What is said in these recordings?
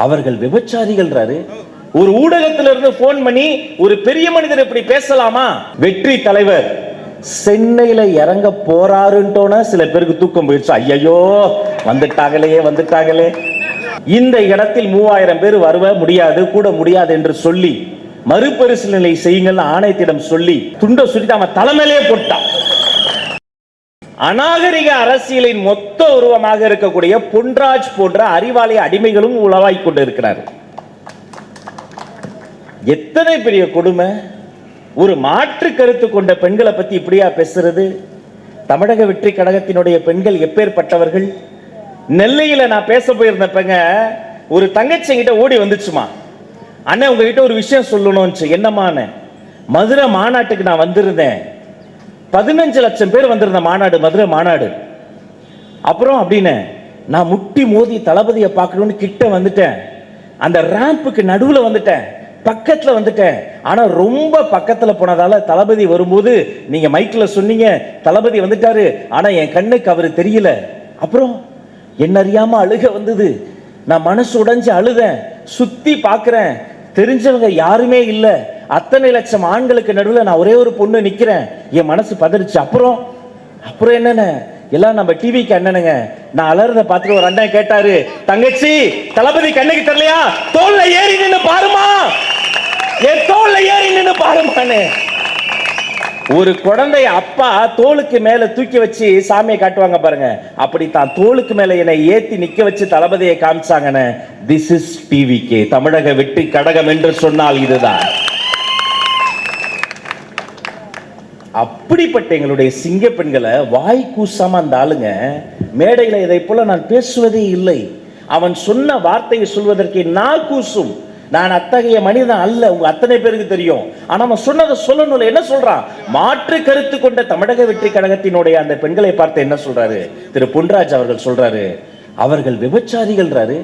அவர்கள் விபச்சாரிகள்ன்றாரு. ஒரு ஊடகத்திலிருந்து போன் பண்ணி ஒரு பெரிய மனிதர் இப்படி பேசலாமா? வெற்றி தலைவர் சென்னையில இறங்க போறாருன்றோன சில பேருக்கு தூக்கம் போயிடுச்சு. ஐயோ வந்துட்டாங்களே. இந்த இடத்தில் 3000 பேர் வருவ முடியாது, கூட முடியாது என்று சொல்லி மறுபரிசீலனை செய்யுங்கள் ஆணையத்திடம் சொல்லி துண்ட சுட்டி அவன் தலைமையிலே போட்டான். அநாகரிக அரசியலின் மொத்த உருவமாக இருக்கக்கூடிய பொன்ராஜ் போன்ற அறிவாலய அடிமைகளும் உளவாய் கொண்டு இருக்கிறார். எத்தனை பெரிய கொடுமை! ஒரு மாற்று கருத்து கொண்ட பெண்களை பத்தி இப்படியா பேசுறது? தமிழக வெற்றி கழகத்தினுடைய பெண்கள் எப்பேற்பட்டவர்கள்! நெல்லையில நான் பேச போயிருந்தப்பங்க ஒரு தங்கச்சி கிட்ட ஓடி வந்துச்சுமா, அண்ணன் உங்ககிட்ட ஒரு விஷயம் சொல்லணும்னு. என்னமான? மதுரை மாநாட்டுக்கு நான் வந்திருந்தேன், 15 லட்சம் பேர் வந்திருந்த மாநாடு, மதுரை மாநாடு. அப்புறம் அப்படின்னு நான் முட்டி மோதி தளபதியை பார்க்கணும்னு கிட்ட வந்துட்டேன். அந்த ரேம்புக்கு நடுவில் வந்துட்டேன், பக்கத்தில் வந்துட்டேன். ஆனா ரொம்ப பக்கத்தில் போனதால தளபதி வரும்போது நீங்க மைக்ல சொன்னீங்க தளபதி வந்துட்டாரு, ஆனா என் கண்ணுக்கு அவரு தெரியல. அப்புறம் என்ன அறியாம அழுக வந்தது. நான் மனசு உடைஞ்சு அழுதேன். சுத்தி பார்க்கிறேன், தெரிஞ்சவங்க யாருமே இல்ல. அத்தனை லட்சம் ஆண்களுக்கு நடுவில் நான் ஒரே ஒரு பொண்ணு நிக்கிறேன். என் மனசு பதறிச்சு. அப்புறம் என்னன்னு எல்லாம் நம்ம டிவிக்கு அண்ணனுங்க. நான் அலறத பார்த்துட்டு ஒரு அண்ணன் கேட்டாரு, தங்கச்சி தளபதி கண்ணுக்கு தெரியலையா? தோல்ல ஏறி நின்னு பாருமா, என் தோல்ல ஏறி நின்னு பாருமான்னு. ஒரு குழந்தை அப்பா தோளுக்கு மேல தூக்கி வச்சு சாமியை காட்டுவாங்க பாருங்க, அப்படி தான் தோளுக்கு மேல என்னை ஏத்தி நிக்க வச்சு தளபதியை காமிச்சாங்கன்னு. திஸ் இஸ் டிவிகே, தமிழக வெற்றி கழகம் என்று சொன்னால் இதுதான். அப்படிப்பட்ட எங்களுடைய சிங்க பெண்களை வாய் கூசாம அந்த ஆளுங்க மேடையில இதை போல நான் பேசுவதே இல்லை. அவன் சொன்ன வார்த்தையை சொல்வதற்கு நான் கூசும். நான் அத்தகைய மனிதன் அல்ல, உங்க அத்தனை பேருக்கு தெரியும். ஆனா அவன் சொன்னதை சொல்லணும். என்ன சொல்றான்? மாற்று கருத்து கொண்ட தமிழக வெற்றி கழகத்தினுடைய அந்த பெண்களை பார்த்து என்ன சொல்றாரு திரு பொன்ராஜ் அவர்கள்? சொல்றாரு அவர்கள் விபச்சாரிகள்ன்றாரு.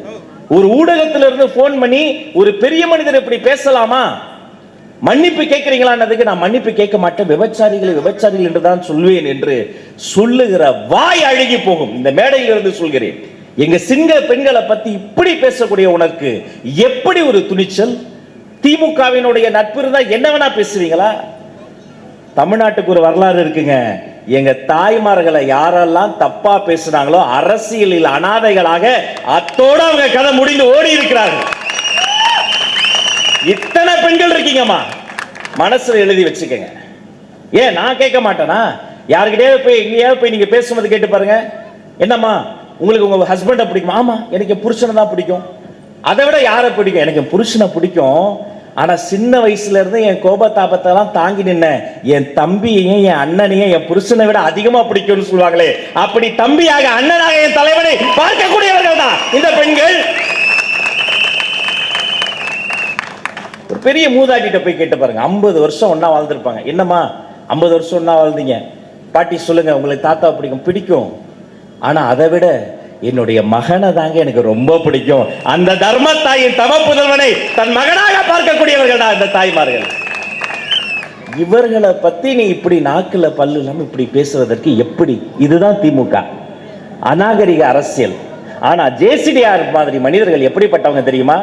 ஒரு ஊடகத்திலிருந்து போன் பண்ணி ஒரு பெரிய மனிதர் இப்படி பேசலாமா? மன்னிப்பு கேட்கிறீங்களான்னதுக்கு நான் மன்னிப்பு கேட்க மாட்டேன், விபச்சாரிகள் என்று தான் சொல்வேன் என்று சொல்லுகிற வாய் அழுகி போகும். இந்த மேடையில் இருந்து சொல்கிறேன், எங்க சிங்க பெண்களை பத்தி இப்படி பேசக்கூடிய உனக்கு எப்படி ஒரு துணிச்சல்? திமுகவினுடைய நட்பு இருந்தா என்ன வேணா பேசுவீங்களா? தமிழ்நாட்டுக்கு ஒரு வரலாறு இருக்குங்க. எங்க தாய்மார்களை யாரெல்லாம் தப்பா பேசுனாங்களோ அரசியலில் அனாதைகளாக அத்தோட அவங்க கதை முடிந்து ஓடி இருக்கிறார்கள். இத்தனை பெண்கள் இருக்கீங்கம்மா, மனசுல எழுதி வச்சுக்கங்க. ஏன் நான் கேட்க மாட்டேனா? யாருக்கிட்டே போய் எங்கேயாவது போய் நீங்க பேசும்போது கேட்டு பாருங்க, என்னம்மா உங்களுக்கு உங்க ஹஸ்பண்டை பிடிக்குமா? ஆமா எனக்கு புருஷனை தான் பிடிக்கும். அதை விட யாரை பிடிக்கும்? எனக்கு புருஷனை பிடிக்கும். ஆனா சின்ன வயசுல இருந்து என் கோபத்தாபத்தை எல்லாம் தாங்கி நின்ன என் தம்பியையும் என் அண்ணனையும் என் புருஷனை விட அதிகமா பிடிக்கும்னு சொல்லுவாங்களே, அப்படி தம்பியாக அண்ணனாக என் தலைவனை பார்க்கக்கூடியவர்கள் தான் இந்த பெண்கள். ஒரு பெரிய மூதாட்டிட்ட போய் கேட்டு பாருங்க, 50 வருஷம் ஒன்னா வாழ்ந்துருப்பாங்க. என்னம்மா 50 வருஷம் ஒன்னா வாழ்ந்தீங்க? பாட்டி சொல்லுங்க, உங்களுக்கு தாத்தா பிடிக்கும். ஆனா அதை விட என்னுடைய மகனை தாங்க எனக்கு ரொம்ப பிடிக்கும். அந்த தர்ம தாயின் தவ புதல்வனை தன் மகனாக பார்க்கக்கூடியவர்கள் தான் இந்த தாய்மார்கள். இவர்களை பத்தி நீ இப்படி நாக்குல பல்லு இல்லாம இப்படி பேசுவதற்கு எப்படி? இதுதான் திமுக அநாகரிக அரசியல். ஆனா ஜேசிடிஆர் மாதிரி மனிதர்கள் எப்படிப்பட்டவங்க தெரியுமா?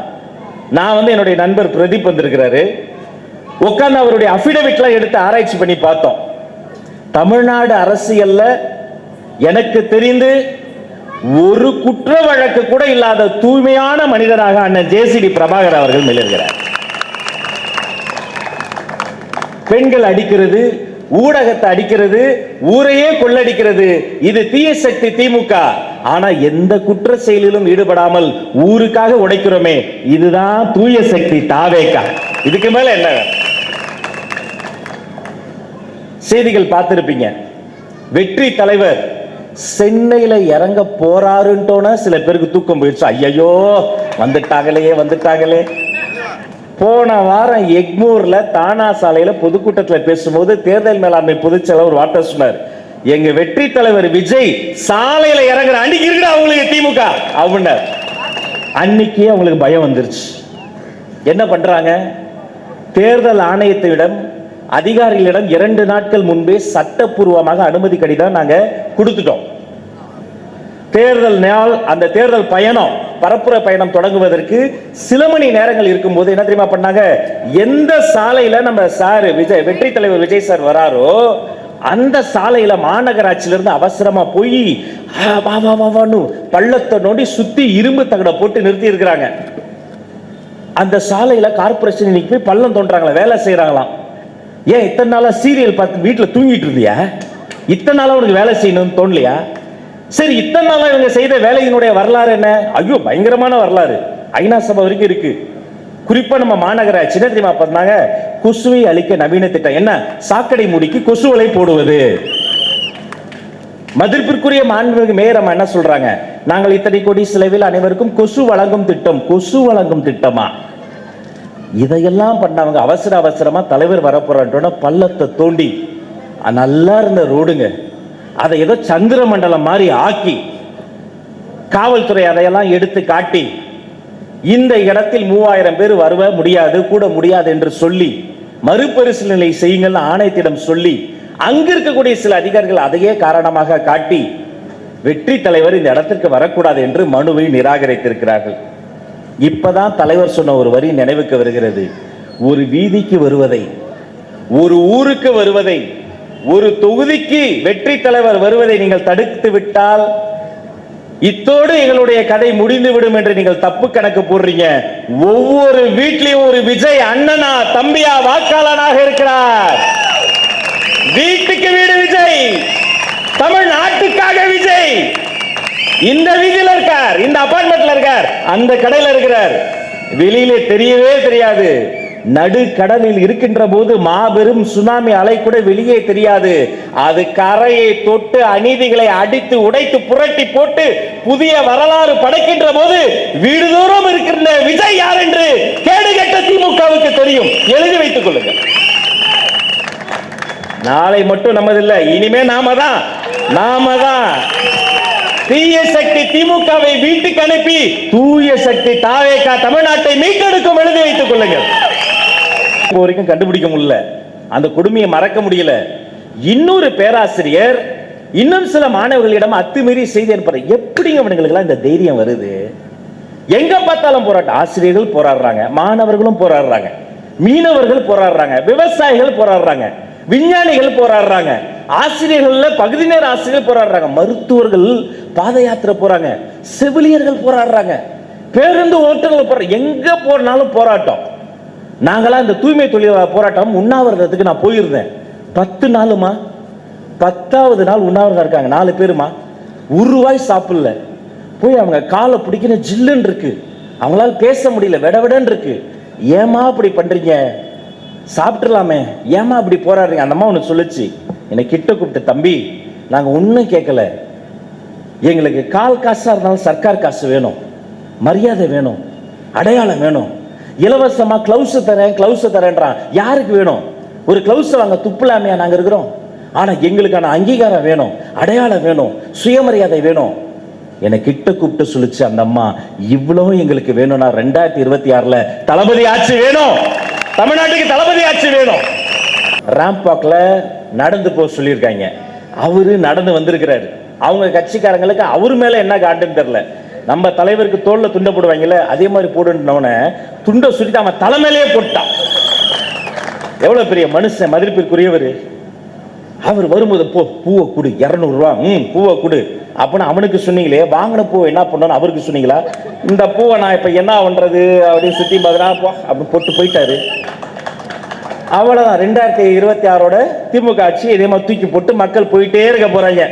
நான் என்னுடைய நண்பர் பிரதீப் வந்திருக்கிறாரு, உட்கார்ந்து அவருடைய அபிடவிட்ல எடுத்து ஆராய்ச்சி பண்ணி பார்த்தோம். தமிழ்நாடு அரசியல்ல எனக்கு தெரிந்து ஒரு குற்ற வழக்கு கூட இல்லாத தூய்மையான மனிதராக அண்ணன் ஜேசிடி பிரபாகர் அவர்கள் மிளர்கிறார். பெண்கள் அடிக்கிறது, ஊடகத்தை அடிக்கிறது, ஊரையே கொள்ளடிக்கிறது, இது தீய சக்தி திமுக. ஆனா எந்த குற்ற செயலிலும் ஈடுபடாமல் ஊருக்காக உடைக்கிறோமே, இதுதான் தூய சக்தி தாவேகா. இதுக்கு மேல என்ன? செய்திகள் பார்த்திருப்பீங்க, வெற்றி தலைவர் சென்னையில இறங்க போறாருன்றோன சில பேருக்கு தூக்கம் போயிடுச்சு. ஐயோ வந்துட்டாங்களே. போன வாரம் எக்மூர்ல தானா சாலையில பொதுக்கூட்டத்தில் பேசும்போது தேர்தல் மேலாண்மை பொதுச்செயலாளர் ஒரு வார்த்தை சொன்னார், எங்க வெற்றி தலைவர் விஜய் சாலையில இறங்குற அன்னைக்கு இருக்கிற அவங்களுக்கு திமுக அப்படின்னார். அன்னைக்கே அவங்களுக்கு பயம் வந்துருச்சு. என்ன பண்றாங்க? தேர்தல் ஆணையத்திடம் அதிகாரிகளிடம் 2 நாட்கள் முன்பே சட்டப்பூர்வமாக அனுமதி கடிதம் நாங்க கொடுத்துட்டோம். தேர்தல் நாள், அந்த தேர்தல் பயணம் பரப்புரை பயணம் தொடங்குவதற்கு சில மணி நேரங்கள் இருக்கும்போது என்ன தெரியுமா பண்ணாங்க? எந்த சாலையில நம்ம சார் விஜய், வெற்றி தலைவர் விஜய் சார் வராரோ அந்த சாலையில மாநகராட்சியிலிருந்து அவசரமா போய் பள்ளத்தை நோண்டி சுத்தி இரும்பு தகட போட்டு நிறுத்தி இருக்கிறாங்க. அந்த சாலையில கார்பரேஷன் இன்னைக்கு போய் பள்ளம் தோன்றாங்களா, வேலை செய்யறாங்களாம். ஏன் இத்தனை நாளா சீரியல் பார்த்து வீட்டுல தூங்கிட்டு இருந்தியா? இத்தனை நாளா உனக்கு வேலை செய்யணும்னு தோணலையா? சரி, இத்தனை நாளா இவங்க செய்த வேலையினுடைய வரலாறு என்ன? ஐயோ, பயங்கரமான வரலாறு. ஐநா சபை வரைக்கும் இருக்கு. குறிப்பா நம்ம மாநகராட்சி என்ன தெரியுமா பண்ணாங்க? கொசுவை அழிக்க நவீன திட்டம். என்ன? சாக்கடை மூடிக்கு கொசுவலை போடுவது. மதிப்பிற்குரிய மாண்புமிகு மேயர் அம்மா என்ன சொல்றாங்க? நாங்கள் இத்தனை கோடி செலவில் அனைவருக்கும் கொசு வழங்கும் திட்டம். கொசு வழங்கும் திட்டமா? இதையெல்லாம் பண்ணவங்க அவசரமா தலைவர் வரப்போறான்னு பள்ளத்தை தோண்டி நல்லா இருந்த ரோடுங்க அதை ஏதோ சந்திர மண்டலம் மாதிரி ஆக்கி காவல்துறை அதையெல்லாம் எடுத்து காட்டி இந்த இடத்தில் 3000 பேர் வருவ முடியாது, கூட முடியாது என்று சொல்லி மறுபரிசீலனை செய்யுங்கள் ஆணையத்திடம் சொல்லி அங்க இருக்கக்கூடிய சில அதிகாரிகள் அதையே காரணமாக காட்டி வெற்றி தலைவர் இந்த இடத்திற்கு வரக்கூடாது என்று மனுவை நிராகரித்திருக்கிறார்கள். இப்பதான் தலைவர் சொன்ன ஒரு வரி நினைவுக்கு வருகிறது. ஒரு வீதிக்கு வருவதை, ஒரு ஊருக்கு வருவதை, ஒரு தொகுதிக்கு வெற்றி தலைவர் வருவதை நீங்கள் தடுத்து விட்டால் இத்தோடு எங்களுடைய கதை முடிந்துவிடும் என்று நீங்கள் தப்பு கணக்கு போடுறீங்க. ஒவ்வொரு வீட்லயும் ஒரு விஜய் அண்ணனா தம்பியா வாக்காளனாக இருக்கிறார். வீட்டுக்கு வீடு விஜய், தமிழ்நாட்டுக்காக விஜய். இந்த வீதியில் இருக்கார், இந்த அபார்ட்மெண்ட்ல இருக்கார், அந்த கடையில் இருக்கிறார். வெளியிலே தெரியவே தெரியாது. நடு கடலில் இருக்கின்ற போது மாபெரும் சுனாமி அலை கூட வெளியே தெரியாது. அது கரையை தொட்டு அநீதிகளை அடித்து உடைத்து புரட்டி போட்டு புதிய வரலாறு படைக்கின்ற போது வீடுதோறும் இருக்கின்ற விஜய் யார் என்று கேடுகட்ட திமுகவுக்கு தெரியும். எழுதி வைத்துக் கொள்ளுங்கள். நாளை மட்டும் நமதில்லை, இனிமே நாம தான். தீய சக்தி திமுகவை வீட்டுக்கு அனுப்பி தூய சக்தி தாவேகா தமிழ்நாட்டை மீட்டெடுக்கும். எழுதி வைத்துக் கொள்ளுங்கள். வரைக்கும் கண்டுபிடிக்க முடியல, அந்த கொடுமையை மறக்க முடியல. இன்னொரு பேராசிரியர் இன்னும் சில மாணவர்களிடம் அத்துமீறி செய்தி அனுப்புற. எப்படிங்க அவங்களுக்கு இந்த தைரியம் வருது? எங்க பார்த்தாலும் போராட்டம். ஆசிரியர்கள் போராடுறாங்க, மாணவர்களும் போராடுறாங்க, மீனவர்கள் போராடுறாங்க, விவசாயிகள் போராடுறாங்க, விஞ்ஞானிகள் போராடுறாங்க, ஆசிரியர்கள் பகுதி நேர ஆசிரியர்கள் போராடுறாங்க, மருத்துவர்கள் பாத யாத்திரை போறாங்க, செவிலியர்கள் போராடுறாங்க, பேருந்து ஓட்டுநர்கள் போறாங்க. எங்க போனாலும் போராட்டம். நாங்களா இந்த தூய்மை தொழிலாளர் போராட்டம் உண்ணாவிரதத்துக்கு நான் போயிருந்தேன். 10 நாளுமா, 10வது நாள் உண்ணாவிரதம் இருக்காங்க 4 பேருமா. ஒரு ரூபாய் சாப்பிடல. போய் அவங்க காலை பிடிக்கிற ஜில்லுன்னு இருக்கு, அவங்களால பேச முடியல, விடவிடன்னு இருக்கு. ஏமா அப்படி பண்றீங்க? சாப்பிட்டுலாமே, ஏமா அப்படி போராடுறீங்க? அந்த அம்மா ஒன்று சொல்லுச்சு, என்னை கிட்ட கூப்பிட்டு, தம்பி நாங்க ஒன்றும் கேட்கல, எங்களுக்கு கால் காசா இருந்தாலும் சர்க்கார் காசு வேணும், மரியாதை வேணும், அடையாளம் வேணும். இலவசமா கிளவுஸ் தரேன்றான். யாருக்கு வேணும்? ஒரு கிளவுஸ் வாங்க துப்புலாமையா நாங்க இருக்கிறோம். ஆனா எங்களுக்கான அங்கீகாரம் வேணும், அடையாளம் வேணும், சுயமரியாதை வேணும். என்னை கிட்ட கூப்பிட்டு சொல்லிச்சு அந்த அம்மா, இவ்வளவு எங்களுக்கு வேணும்னா 2026 தளபதி ஆட்சி வேணும், தமிழ்நாட்டுக்கு தளபதி ஆட்சி வேணும். ராம்பாக்ல நடந்து போக சொல்லியிருக்காங்க. அவரு நடந்து வந்திருக்கிறாரு. அவங்க கட்சிக்காரங்களுக்கு அவர் மேல என்ன காட்டுன்னு தெரியல. நம்ம தலைவருக்கு தோல்ல துண்டை போடுவாங்கல்ல, அதே மாதிரி போடுனவன துண்டை சுட்டி அவன் தலைமையிலேயே போட்டான். எவ்வளவு பெரிய மனுஷன், மதிப்பிற்குரியவர். அவர் வரும்போது பூவை கொடு, 200 ரூபா, பூவை கொடு அப்படின்னு அவனுக்கு சொன்னீங்களே, வாங்கின பூவை என்ன பண்ணணும் அவருக்கு சொன்னீங்களா? இந்த பூவை நான் இப்ப என்ன பண்றது அப்படின்னு சுத்தி பார்த்தா அப்படி போட்டு போயிட்டாரு. அவ்வளவுதான். 2026 திமுக ஆட்சி இதே மாதிரி தூக்கி போட்டு மக்கள் போயிட்டே இருக்க போறாங்க.